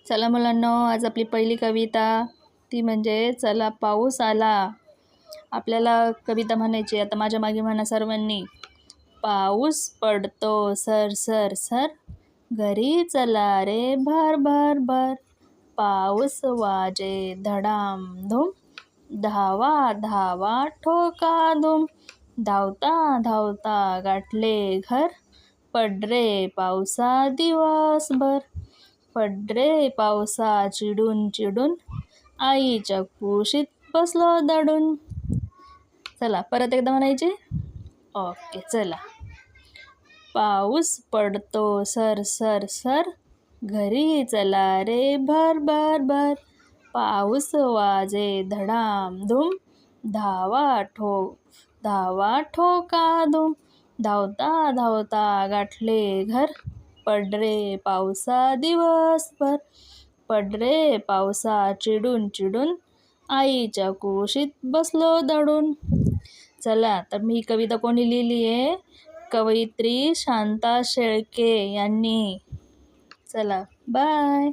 चला मुलांनो, आज आपली पहिली कविता ती म्हणजे चला पाऊस आला. आपल्याला कविता म्हणायची. आता माझ्या मागे म्हणा सर्वांनी. पाऊस पडतो सर सर सर, घरी चला रे भर भर भर. पाऊस वाजे धडाम धूम, धावा धावा ठोका धूम. धावता धावता गाठले घर, पड रे पावसा दिवसभर. पड रे पावसा चिडून चिडून, आईच्या कुशीत बसलो दडून. चला परत एकदा म्हणायचे. ओके चला. पाऊस पडतो सर सर सर, घरी चला रे भर भर भर. पाऊस वाजे धडाम धूम, धावा ठोका धूम. धावता धावता गाठले घर, पड रे पावसा दिवसभर. पड रे पावसा चिडून चिडून, आईच्या कुशीत बसलो दडून. चला तर मी ही कविता कोणी लिहिली आहे? कवयित्री शांता शेळके यांनी. चला बाय.